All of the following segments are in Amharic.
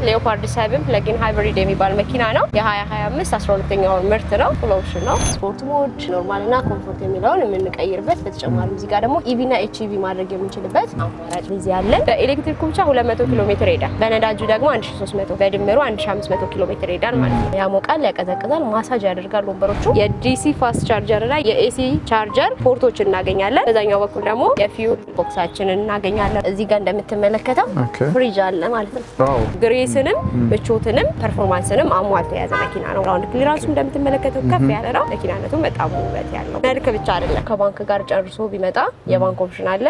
ሌኦፓርድ 7 ፕለጊን ሃይብሪድ የሚባል መኪና ነው። የ2025 12ኛው ምርት ነው። ፉል ኦፕሽን ነው። ስፖርት ሞድ፣ ኖርማል እና ኮምፎርት የሚለውን የምንቀይርበት በተጨማሪ እዚህ ጋር ደግሞ ኢቪ እና ኤችኢቪ ማድረግ የምንችልበት አማራጭ እዚህ አለ። በኤሌክትሪክ ብቻ 200 ኪሎ ሜትር ይሄዳል። በነዳጁ ደግሞ 1300 በድምሩ 1500 ኪሎ ሜትር ይሄዳል ማለት ነው። ያሞቃል፣ ያቀዘቅዛል፣ ማሳጅ ያደርጋል ወንበሮቹ። የዲሲ ፋስት ቻርጀር እና የኤሲ ቻርጀር ፖርቶች እናገኛለን። በዛኛው በኩል ደግሞ የፊውል ቦክሳችንን እናገኛለን። እዚህ ጋር እንደምትመለከተው ፍሪጅ አለ ማለት ነው። ግሬስንም ምቾትንም ፐርፎርማንስንም አሟልቶ የያዘ መኪና ነው። ግራውንድ ክሊራንሱ እንደምትመለከተው ከፍ ያለ ነው። መኪናነቱም በጣም ውበት ያለው መልክ ብቻ አይደለም። ከባንክ ጋር ጨርሶ ቢመጣ የባንክ ኦፕሽን አለ።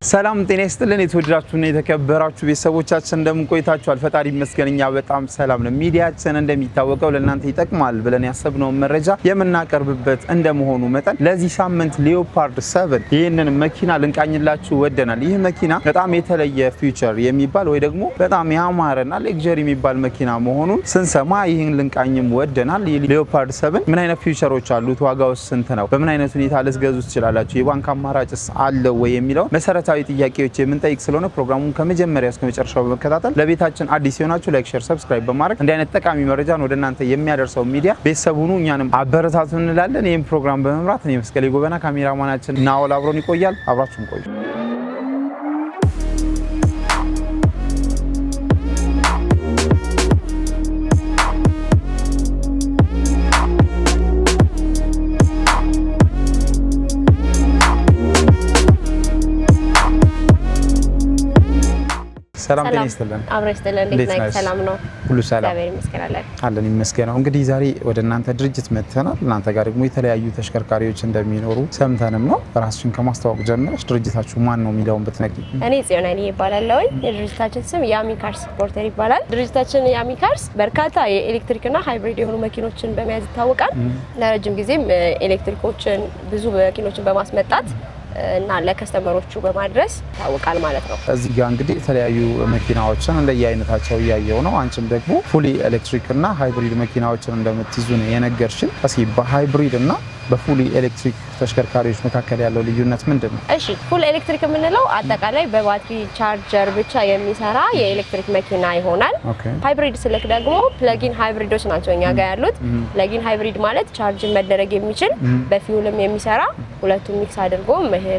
ሰላም ጤና ይስጥልን። የተወደዳችሁና የተከበራችሁ ቤተሰቦቻችን እንደምን ቆይታችኋል? ፈጣሪ ይመስገን እኛ በጣም ሰላም ነን። ሚዲያችን እንደሚታወቀው ለእናንተ ይጠቅማል ብለን ያሰብነውን መረጃ የምናቀርብበት እንደመሆኑ መጠን ለዚህ ሳምንት ሌኦፓርድ 7 ይህንን መኪና ልንቃኝላችሁ ወደናል። ይህ መኪና በጣም የተለየ ፊውቸር የሚባል ወይ ደግሞ በጣም ያማረና ሌክዠሪ የሚባል መኪና መሆኑን ስንሰማ ይህን ልንቃኝም ወደናል። ሌኦፓርድ 7 ምን አይነት ፊውቸሮች አሉት? ዋጋውስ ስንት ነው? በምን አይነት ሁኔታ ልትገዙ ትችላላችሁ? የባንክ አማራጭስ አለው ወይ የሚለው መሰረታዊ ጥያቄዎች የምንጠይቅ ስለሆነ ፕሮግራሙን ከመጀመሪያ እስከ መጨረሻው በመከታተል ለቤታችን አዲስ የሆናችሁ ላይክ፣ ሼር፣ ሰብስክራይብ በማድረግ እንዲህ አይነት ጠቃሚ መረጃን ወደ እናንተ የሚያደርሰው ሚዲያ ቤተሰብ ሁኑ፣ እኛንም አበረታቱ እንላለን። ይህን ፕሮግራም በመምራት እኔ መስቀሌ ጎበና፣ ካሜራማናችን ናኦል አብሮን ይቆያል። አብራችሁን ቆዩ። ሰላም ጤና ይስጥልን። አብረስተልን እንዴት ነህ? ሰላም ነው ሁሉ ሰላም አለን ይመስገነው። እንግዲህ ዛሬ ወደ እናንተ ድርጅት መጥተናል። እናንተ ጋር ደግሞ የተለያዩ ተሽከርካሪዎች እንደሚኖሩ ሰምተንም ነው። ራስሽን ከማስተዋወቅ ጀምረሽ ድርጅታችሁ ማን ነው የሚለውን ብትነግሪኝ። እኔ ጽዮን አይኔ ይባላል። የድርጅታችን ስም ያሚ ካርስ ስፖርተር ይባላል። ድርጅታችን ያሚ ካርስ በርካታ የኤሌክትሪክና ሃይብሪድ የሆኑ መኪኖችን በመያዝ ይታወቃል። ለረጅም ጊዜም ኤሌክትሪኮችን ብዙ መኪኖችን በማስመጣት እና ለከስተመሮቹ በማድረስ ታወቃል ማለት ነው። እዚህ ጋር እንግዲህ የተለያዩ መኪናዎችን እንደየአይነታቸው እያየው ነው። አንቺም ደግሞ ፉሊ ኤሌክትሪክ እና ሃይብሪድ መኪናዎችን እንደምትይዙ ነው የነገርሽን። እስኪ በሃይብሪድ እና በፉሊ ኤሌክትሪክ ተሽከርካሪዎች መካከል ያለው ልዩነት ምንድን ነው? እሺ፣ ፉል ኤሌክትሪክ የምንለው አጠቃላይ በባትሪ ቻርጀር ብቻ የሚሰራ የኤሌክትሪክ መኪና ይሆናል። ሃይብሪድ ስልክ ደግሞ ፕለጊን ሃይብሪዶች ናቸው እኛ ጋር ያሉት። ፕለጊን ሃይብሪድ ማለት ቻርጅ መደረግ የሚችል በፊውልም የሚሰራ ሁለቱም ሚክስ አድርጎ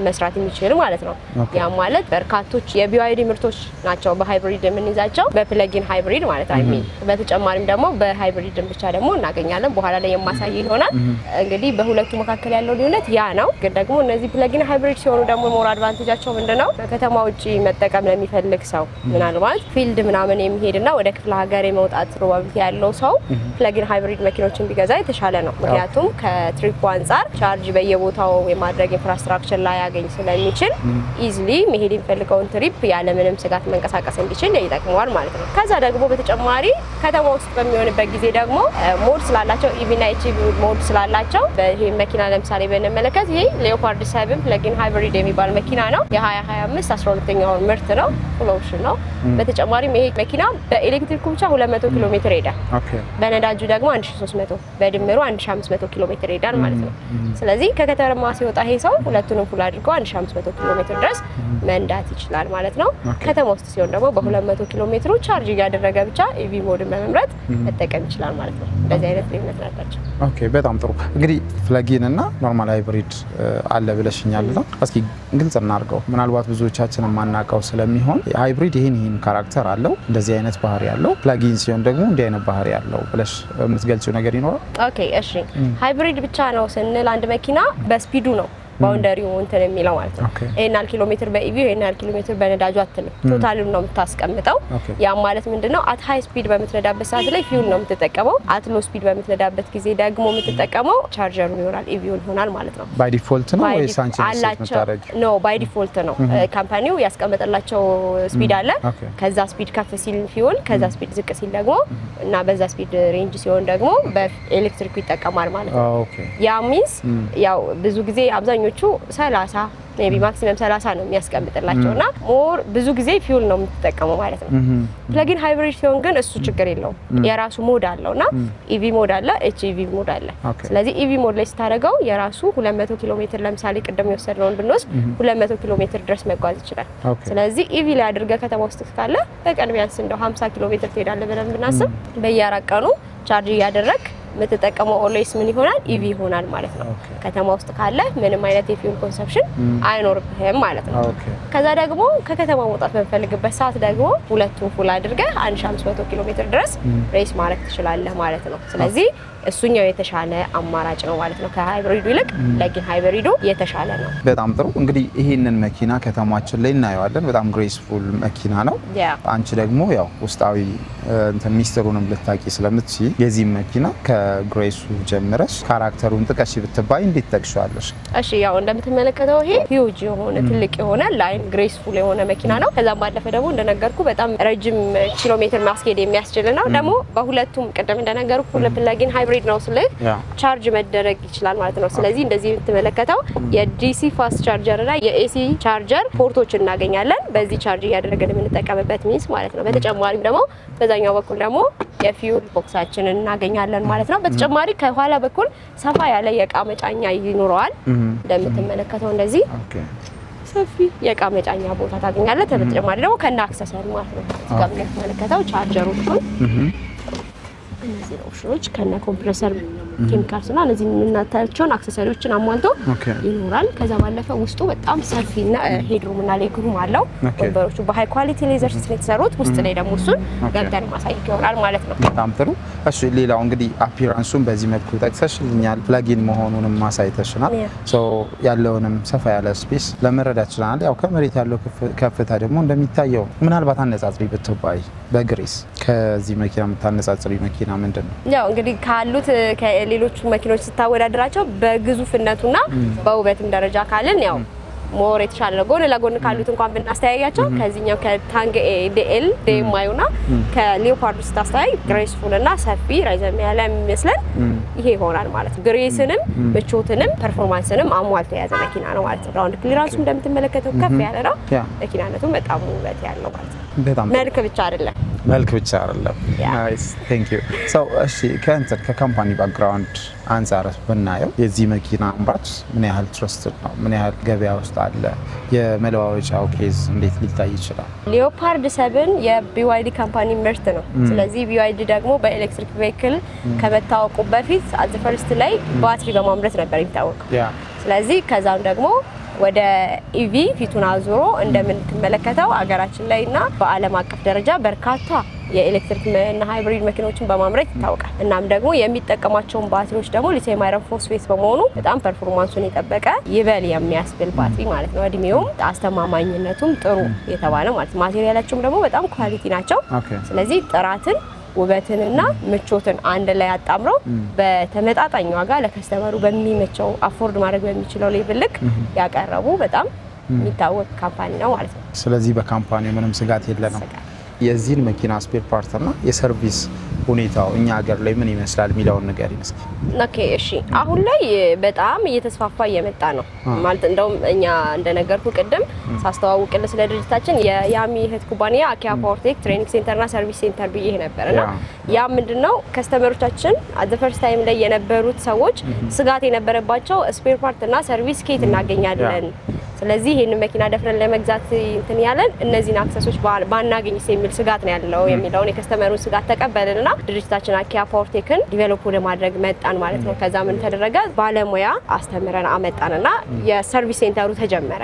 መስራት የሚችል ማለት ነው። ያ ማለት በርካቶች የቢዋይዲ ምርቶች ናቸው በሃይብሪድ የምንይዛቸው በፕለጊን ሃይብሪድ ማለት አይሚን። በተጨማሪም ደግሞ በሃይብሪድ ብቻ ደግሞ እናገኛለን። በኋላ ላይ የማሳይ ይሆናል። እንግዲህ በሁለቱ መካከል ያለው ልዩነት ያ ነው። ግን ደግሞ እነዚህ ፕለጊን ሃይብሪድ ሲሆኑ ደግሞ ሞር አድቫንቴጃቸው ምንድነው? ከከተማ ውጪ መጠቀም ለሚፈልግ ሰው ምናልባት ፊልድ ምናምን የሚሄድና ወደ ክፍለ ሀገር የመውጣት ፕሮባቢሊቲ ያለው ሰው ፕለጊን ሃይብሪድ መኪኖችን ቢገዛ የተሻለ ነው። ምክንያቱም ከትሪፑ አንፃር ቻርጅ በየቦታው የማድረግ ኢንፍራስትራክቸር ላይ ያገኝ ስለሚችል ኢዚሊ መሄድ የሚፈልገውን ትሪፕ ያለምንም ስጋት መንቀሳቀስ እንዲችል ይጠቅመዋል ማለት ነው። ከዛ ደግሞ በተጨማሪ ከተማ ውስጥ በሚሆንበት ጊዜ ደግሞ ሞድ ስላላቸው ኢቪ እና ኤችኢቪ ሞድ ስላላቸው ይሄ መኪና ለምሳሌ በነመለከት ይሄ ሌኦፓርድ 7 ፕለጊን ሃይብሪድ የሚባል መኪና ነው። የ2025 12ኛው ምርት ነው። ፉል ኦፕሽን ነው። በተጨማሪም ይሄ መኪና በኤሌክትሪክ ብቻ 200 ኪሎ ሜትር ይሄዳል። በነዳጁ ደግሞ 1300 በድምሩ 1500 ኪሎ ሜትር ይሄዳል ማለት ነው። ስለዚህ ከከተማ ሲወጣ ይሄ ሰው ሁለቱንም ፉል አድርጎ 1500 ኪሎ ሜትር ድረስ መንዳት ይችላል ማለት ነው። ከተማ ውስጥ ሲሆን ደግሞ በ200 ኪሎ ሜትሩ ቻርጅ እያደረገ ብቻ ኢቪ ሞድን በመምረጥ መጠቀም ይችላል ማለት ነው። እንደዚህ አይነት ልዩነት ናቸው። ኦኬ፣ በጣም ጥሩ። እንግዲህ ፕለጊን እና ኖርማል ሃይብሪድ አለ ብለሽኛል ነው። እስኪ ግልጽ እናድርገው፣ ምናልባት ብዙዎቻችን የማናውቀው ስለሚሆን ሃይብሪድ ይሄን ካራክተር አለው፣ እንደዚህ አይነት ባህሪ ያለው፣ ፕለጊን ሲሆን ደግሞ እንዲህ አይነት ባህሪ ያለው ብለሽ የምትገልጪው ነገር ይኖራል? ኦኬ፣ እሺ። ሃይብሪድ ብቻ ነው ስንል አንድ መኪና በስፒዱ ነው ባውንደሪው እንትን የሚለው ማለት ነው። ይሄን ያህል ኪሎ ሜትር በኢቪ ይሄን ያህል ኪሎ ሜትር በነዳጁ አትልም። ቶታሉን ነው የምታስቀምጠው። ያ ማለት ምንድነው? አት ሃይ ስፒድ በምትነዳበት ሰዓት ላይ ፊውል ነው የምትጠቀመው። አት ሎ ስፒድ በምትነዳበት ጊዜ ደግሞ የምትጠቀመው ቻርጀሩ ይሆናል፣ ኢቪው ይሆናል ማለት ነው። ባይ ዲፎልት ነው ወይ ሳንቺ ምታረግ? ኖ፣ ባይ ዲፎልት ነው። ካምፓኒው ያስቀመጠላቸው ስፒድ አለ። ከዛ ስፒድ ከፍ ሲል ፊውል፣ ከዛ ስፒድ ዝቅ ሲል ደግሞ እና በዛ ስፒድ ሬንጅ ሲሆን ደግሞ በኤሌክትሪኩ ይጠቀማል ማለት ነው። ያ ሚንስ ያው ብዙ ጊዜ አብዛኞቹ 30 ሜቢ ማክሲመም 30 ነው የሚያስቀምጥላቸውና ሞር ብዙ ጊዜ ፊውል ነው የምትጠቀመው ማለት ነው። ፕለጊን ሃይብሪድ ሲሆን ግን እሱ ችግር የለውም። የራሱ ሞድ አለውና ኢቪ ሞድ አለ፣ ኤችኢቪ ሞድ አለ። ስለዚህ ኢቪ ሞድ ላይ ስታደርገው የራሱ 200 ኪሎ ሜትር ለምሳሌ ቅድም የወሰድነውን ብንወስድ 200 ኪሎ ሜትር ድረስ መጓዝ ይችላል። ስለዚህ ኢቪ ላይ አድርገህ ከተማ ውስጥ ካለ በቀን ቢያንስ እንደው 50 ኪሎ ሜትር ትሄዳለህ ብለን ብናስብ በየአራቀኑ ቻርጅ እያደረግ የምትጠቀመው ኦልዌይስ ምን ይሆናል ኢቪ ይሆናል ማለት ነው። ከተማ ውስጥ ካለ ምንም አይነት የፊውል ኮንሰፕሽን አይኖርብህም ማለት ነው። ከዛ ደግሞ ከከተማ መውጣት በፈልግበት ሰዓት ደግሞ ሁለቱን ፉል አድርገህ 1500 ኪሎ ሜትር ድረስ ሬስ ማድረግ ትችላለህ ማለት ነው። ስለዚህ እሱኛው የተሻለ አማራጭ ነው ማለት ነው። ከሃይብሪዱ ይልቅ ፕለጊን ሃይብሪዱ የተሻለ ነው። በጣም ጥሩ። እንግዲህ ይሄንን መኪና ከተማችን ላይ እናየዋለን። በጣም ግሬስፉል መኪና ነው። አንቺ ደግሞ ያው ውስጣዊ እንትን ሚስጥሩንም ልታቂ ስለምትችይ የዚህ መኪና ከግሬሱ ጀምረሽ ካራክተሩን ጥቀሽ ብትባይ እንዴት ተጠቅሻለሽ? እሺ ያው እንደምትመለከተው ይሄ ሂውጅ የሆነ ትልቅ የሆነ ላይን ግሬስፉል የሆነ መኪና ነው። ከዛም ባለፈ ደግሞ እንደነገርኩ በጣም ረጅም ኪሎ ሜትር ማስኬድ የሚያስችል ነው። ደግሞ በሁለቱም ቅድም እንደነገርኩ ፕለጊን ሃይብሪድ ነው ስለ ቻርጅ መደረግ ይችላል ማለት ነው። ስለዚህ እንደዚህ የምትመለከተው የዲሲ ፋስት ቻርጀር እና የኤሲ ቻርጀር ፖርቶች እናገኛለን። በዚህ ቻርጅ እያደረገን የምንጠቀምበት ሚንስ ማለት ነው። በተጨማሪም ደግሞ በዛኛው በኩል ደግሞ የፊውል ቦክሳችንን እናገኛለን ማለት ነው። በተጨማሪ ከኋላ በኩል ሰፋ ያለ የእቃ መጫኛ ይኖረዋል። እንደምትመለከተው እንደዚህ ሰፊ የእቃ መጫኛ ቦታ ታገኛለህ። በተጨማሪ ደግሞ ከነ አክሰሰሪ ማለት ነው። እዚህ ጋር የምትመለከተው ቻርጀሮቹን እነዚህ ኦፕሽኖች ከነ ኮምፕረሰር ኬሚካልስና እነዚህ የምናታቸውን አክሰሰሪዎችን አሟልቶ ይኖራል። ከዛ ባለፈ ውስጡ በጣም ሰፊና ሄድሩምና ሌግሩም አለው። ወንበሮቹ በሃይ ኳሊቲ ሌዘር ሲስተም የተሰሩት ውስጥ ላይ ደግሞ እሱን ገብተን ማሳየት ይሆናል ማለት ነው። በጣም ጥሩ። እሺ ሌላው እንግዲህ አፒራንሱን በዚህ መልኩ ጠቅሰሽልኛል። ፕለጊን መሆኑንም ማሳይተሽናል። ሶ ያለውንም ሰፋ ያለ ስፔስ ለመረዳት ይችላል። ያው ከመሬት ያለው ከፍታ ደግሞ እንደሚታየው ምናልባት አነጻጽሪ ብትባይ በግሬስ ከዚህ መኪና የምታነጻጽሪ መኪና ምንድን ነው? ያው እንግዲህ ካሉት ከሌሎቹ መኪኖች ስታወዳድራቸው በግዙፍነቱና በውበትም ደረጃ ካልን ያው ሞር የተሻለ ነው። ጎን ለጎን ካሉት እንኳን ብናስተያያቸው ከዚህኛው ከታንግ ኤል ዴማዩና ከሌኦፓርድ ስታስተያይ ግሬስፉል እና ሰፊ ረዘም ያለ የሚመስለን ይሄ ይሆናል ማለት ነው። ግሬስንም ምቾትንም ፐርፎርማንስንም አሟልቶ የያዘ መኪና ነው ማለት ነው። ራውንድ ክሊራንሱ እንደምትመለከተው ከፍ ያለ ነው። መኪናነቱም በጣም ውበት ያለው ማለት ነው። መልክ ብቻ አይደለም። ናይስ ቴንክ ዩ። ሶ እሺ ከካምፓኒ ባክግራውንድ አንፃር ብናየው የዚህ መኪና አምራች ምን ያህል ትረስትድ ነው? ምን ያህል ገበያ ውስጥ አለ? የመለዋወጫው ኬዝ እንዴት ሊታይ ይችላል? ሌኦፓርድ 7 የቢዋይዲ ካምፓኒ ምርት ነው። ስለዚህ ቢዋይዲ ደግሞ በኤሌክትሪክ ቬሂክል ከመታወቁ በፊት አት ፈርስት ላይ ባትሪ በማምረት ነበር የሚታወቀው። ስለዚህ ከዛም ደግሞ ወደ ኢቪ ፊቱን አዙሮ እንደምንመለከተው አገራችን ላይና በዓለም አቀፍ ደረጃ በርካታ የኤሌክትሪክ እና ሃይብሪድ መኪኖችን በማምረት ይታወቃል። እናም ደግሞ የሚጠቀማቸውን ባትሪዎች ደግሞ ሊቲየም አይረን ፎስፌት በመሆኑ በጣም ፐርፎርማንሱን የጠበቀ ይበል የሚያስብል ባትሪ ማለት ነው። እድሜውም አስተማማኝነቱም ጥሩ የተባለ ማለት ነው። ማቴሪያላቸውም ደግሞ በጣም ኳሊቲ ናቸው። ስለዚህ ጥራትን ውበትንና ምቾትን አንድ ላይ አጣምረው በተመጣጣኝ ዋጋ ለከስተመሩ በሚመቸው አፎርድ ማድረግ በሚችለው ሌቭል ልክ ያቀረቡ በጣም የሚታወቅ ካምፓኒ ነው ማለት ነው። ስለዚህ በካምፓኒው ምንም ስጋት የለንም። የዚህን መኪና ስፔር ፓርትና የሰርቪስ ሁኔታው እኛ ሀገር ላይ ምን ይመስላል የሚለውን ነገር ይመስል። ኦኬ እሺ፣ አሁን ላይ በጣም እየተስፋፋ እየመጣ ነው ማለት እንደውም እኛ እንደነገርኩ ቅድም ሳስተዋውቅል ስለ ድርጅታችን የያሚ እህት ኩባንያ አኪያ ፓወርቴክ ትሬኒንግ ሴንተርና ሰርቪስ ሴንተር ብዬ ነበርና ያ ምንድነው ከስተመሮቻችን አት ፈርስት ታይም ላይ የነበሩት ሰዎች ስጋት የነበረባቸው ስፔር ፓርትና ሰርቪስ ኬት እናገኛለን፣ ስለዚህ ይሄን መኪና ደፍረን ለመግዛት እንትን ያለን እነዚህን አክሰሶች ባናገኝስ የሚል ስጋት ነው ያለው የሚለውን የከስተመሩን ስጋት ተቀበልንና ድርጅታችን አኪያ ፓወርቴክን ዲቨሎፕ ለማድረግ መጣን ማለት ነው። ከዛ ምን ተደረገ? ባለሙያ አስተምረን አመጣንና የሰርቪስ ሴንተሩ ተጀመረ።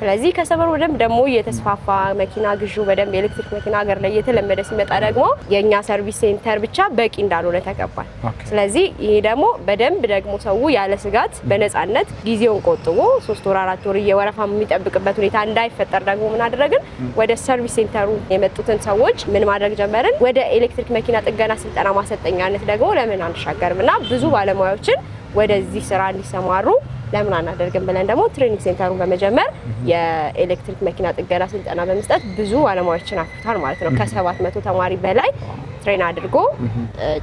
ስለዚህ ከስተመሩ በደንብ ደግሞ የተስፋፋ መኪና ግዢው በደንብ ኤሌክትሪክ መኪና ሀገር ላይ የተለመደ ሲመጣ ደግሞ የኛ ሰርቪስ ሴንተር ብቻ በቂ እንዳልሆነ ተቀባል። ስለዚህ ይሄ ደግሞ በደንብ ደግሞ ሰው ያለ ስጋት በነፃነት ጊዜውን ቆጥቦ 3 ወር 4 ወር እየወረፋ የሚጠብቅበት ሁኔታ እንዳይፈጠር ደግሞ ምን አደረግን? ወደ ሰርቪስ ሴንተሩ የመጡትን ሰዎች ምን ማድረግ ጀመርን? ወደ ኤሌክትሪክ መኪና ጥገና ስልጠና ማሰልጠኛነት ደግሞ ለምን አንሻገርምና ብዙ ባለሙያዎችን ወደዚህ ስራ እንዲሰማሩ ለምን አናደርግም ብለን ደግሞ ትሬኒንግ ሴንተሩን በመጀመር የኤሌክትሪክ መኪና ጥገና ስልጠና በመስጠት ብዙ ባለሙያዎችን አፍርተናል ማለት ነው። ከ700 ተማሪ በላይ ትሬን አድርጎ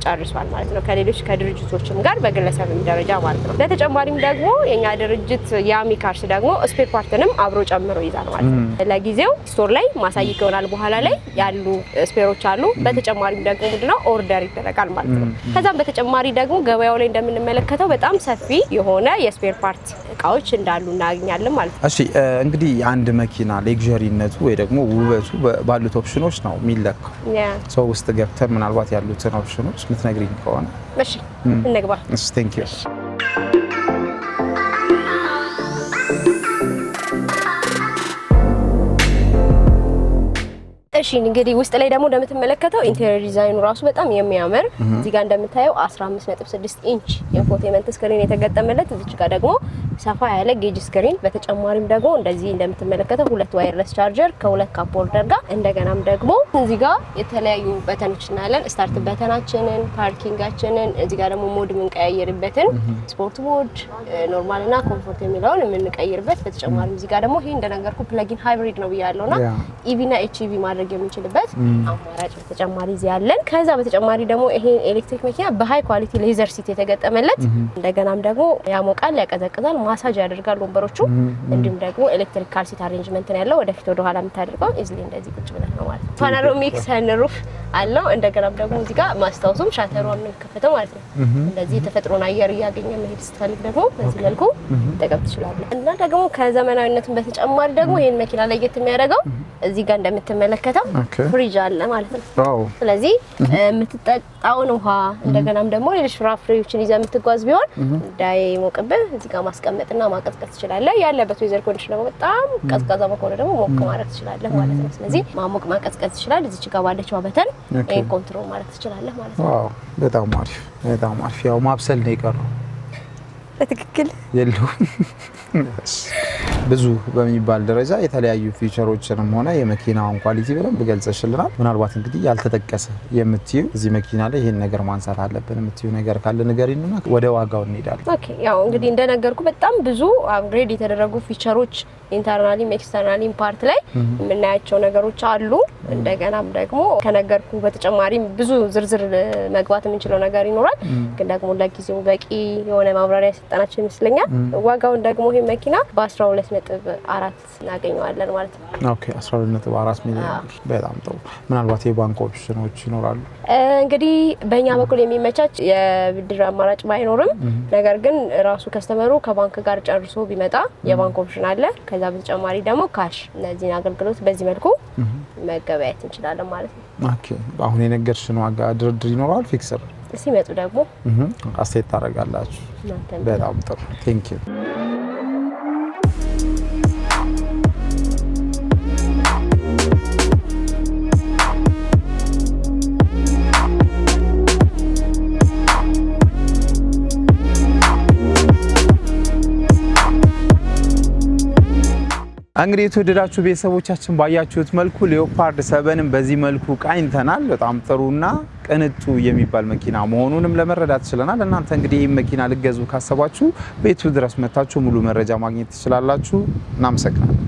ጨርሷል ማለት ነው ከሌሎች ከድርጅቶችም ጋር በግለሰብም ደረጃ ማለት ነው። ለተጨማሪም ደግሞ የኛ ድርጅት ያሚ ካርስ ደግሞ ስፔር ፓርትንም አብሮ ጨምሮ ይዛል ማለት ነው። ለጊዜው ስቶር ላይ ማሳየት ይሆናል በኋላ ላይ ያሉ ስፔሮች አሉ። በተጨማሪም ደግሞ ምንድነው ኦርደር ይደረጋል ማለት ነው። ከዛም በተጨማሪ ደግሞ ገበያው ላይ እንደምንመለከተው በጣም ሰፊ የሆነ የስፔር ፓርት እቃዎች እንዳሉ እናገኛለን ማለት ነው። እሺ እንግዲህ አንድ መኪና ሌክዠሪነቱ ወይ ደግሞ ውበቱ ባሉት ኦፕሽኖች ነው የሚለካው። ሰው ውስጥ ገብተን ምናልባት ያሉትን ኦፕሽኖች ምትነግሪኝ ከሆነ እሺ እንግባ። እሺ ቴንክ ዩ። እሺ እንግዲህ ውስጥ ላይ ደግሞ እንደምትመለከተው ኢንቴሪየር ዲዛይኑ ራሱ በጣም የሚያምር እዚህ ጋር እንደምታየው 15.6 ኢንች የኢንፎቴመንት ስክሪን የተገጠመለት እዚህ ጋር ደግሞ ሰፋ ያለ ጌጅ ስክሪን በተጨማሪም ደግሞ እንደዚህ እንደምትመለከተው ሁለት ዋየርለስ ቻርጀር ከሁለት ካፕ ሆልደር ጋር እንደገናም ደግሞ እዚህ ጋር የተለያዩ በተኖች እናያለን። ስታርት በተናችንን፣ ፓርኪንጋችንን እዚህ ጋር ደግሞ ሞድ የምንቀያየርበትን ስፖርት ሞድ፣ ኖርማል እና ኮምፎርት የሚለውን የምንቀይርበት በተጨማሪም እዚህ ጋር ደግሞ ይሄ እንደነገርኩ ፕለጊን ሃይብሪድ ነው ብያለውና ኢቪ እና ኤችኢቪ ማድረግ የምንችልበት አማራጭ በተጨማሪ እዚህ ያለን። ከዛ በተጨማሪ ደግሞ ይሄ ኤሌክትሪክ መኪና በሃይ ኳሊቲ ሌዘር ሲት የተገጠመለት እንደገናም ደግሞ ያሞቃል፣ ያቀዘቅዛል፣ ማሳጅ ያደርጋል ወንበሮቹ። እንዲሁም ደግሞ ኤሌክትሪካል ሲት አሬንጅመንት ነው ያለው። ወደፊት ወደ ኋላ የምታደርገው ኢዝሊ እንደዚህ ቁጭ ብለህ ነው ማለት ነው። ፓኖራሚክ ሰንሩፍ አለው። እንደገናም ደግሞ እዚህ ጋር ማስታወሱም ሻተሩን ነው ከፈተው ማለት ነው። እንደዚህ የተፈጥሮን አየር እያገኘ መሄድ ስትፈልግ ደግሞ በዚህ መልኩ ተቀብ ትችላለህ። እና ደግሞ ከዘመናዊነቱም በተጨማሪ ደግሞ ይሄን መኪና ለየት የሚያደርገው እዚህ ጋር እንደምትመለከተው ፍሪጅ አለ ማለት ነው። ስለዚህ የምትጠጣውን ውሃ እንደገናም ደግሞ ሌሎች ፍራፍሬዎችን ይዘህ የምትጓዝ ቢሆን እንዳይሞቅብህ እዚህ ጋር ማስቀመጥና ማቀዝቀዝ ትችላለህ። ያለበት ዌዘር ኮንዲሽን ደግሞ በጣም ቀዝቃዛ ከሆነ ደግሞ ሞቅ ማድረግ ትችላለህ ማለት ነው። ስለዚህ ማሞቅ ማቀዝቀዝ ትችላለህ። እዚህ ጋር ባለችው በተን ይሄን ኮንትሮል ማድረግ ትችላለህ ማለት ነው። ዋው በጣም አሪፍ በጣም አሪፍ። ያው ማብሰል ነው የቀረው በትክክል የለውም። ብዙ በሚባል ደረጃ የተለያዩ ፊቸሮችንም ሆነ የመኪናውን ኳሊቲ በደንብ ገልጸሽልናል። ምናልባት እንግዲህ ያልተጠቀሰ የምትዩ እዚህ መኪና ላይ ይሄን ነገር ማንሳት አለብን የምትዩ ነገር ካለ ንገሪንና ወደ ዋጋው እንሄዳለን። ኦኬ ያው እንግዲህ እንደነገርኩ በጣም ብዙ አፕግሬድ የተደረጉ ፊቸሮች ኢንተርናሊም ኤክስተርናሊም ፓርት ላይ የምናያቸው ነገሮች አሉ። እንደገናም ደግሞ ከነገርኩ በተጨማሪም ብዙ ዝርዝር መግባት የምንችለው ነገር ይኖራል። ግን ደግሞ ለጊዜው በቂ የሆነ ማብራሪያ ሰጠናችሁ ይመስለኛል። ዋጋውን ደግሞ ይሄ መኪና በ12.4 እናገኘዋለን ማለት ነው። ኦኬ 12.4 ሚሊዮን በጣም ጥሩ። ምናልባት የባንክ ኦፕሽኖች ይኖራሉ። እንግዲህ በእኛ በኩል የሚመቻች የብድር አማራጭ ባይኖርም ነገር ግን ራሱ ከስተመሩ ከባንክ ጋር ጨርሶ ቢመጣ የባንክ ኦፕሽን አለ። ከዛ በተጨማሪ ደግሞ ካሽ እነዚህን አገልግሎት በዚህ መልኩ መገበያየት እንችላለን ማለት ነው። ኦኬ አሁን የነገርሽን ዋጋ ድርድር ይኖራል ፊክስር ሲመጡ ደግሞ አስተያየት ታደርጋላችሁ። በጣም ጥሩ ቴንክ ዩ። እንግዲህ የተወደዳችሁ ቤተሰቦቻችን ባያችሁት መልኩ ሌኦፓርድ 7ን በዚህ መልኩ ቃኝተናል። በጣም ጥሩና ቅንጡ የሚባል መኪና መሆኑንም ለመረዳት ችለናል። እናንተ እንግዲህ ይህን መኪና ልገዙ ካሰባችሁ ቤቱ ድረስ መታችሁ ሙሉ መረጃ ማግኘት ትችላላችሁ። እናመሰግናለን።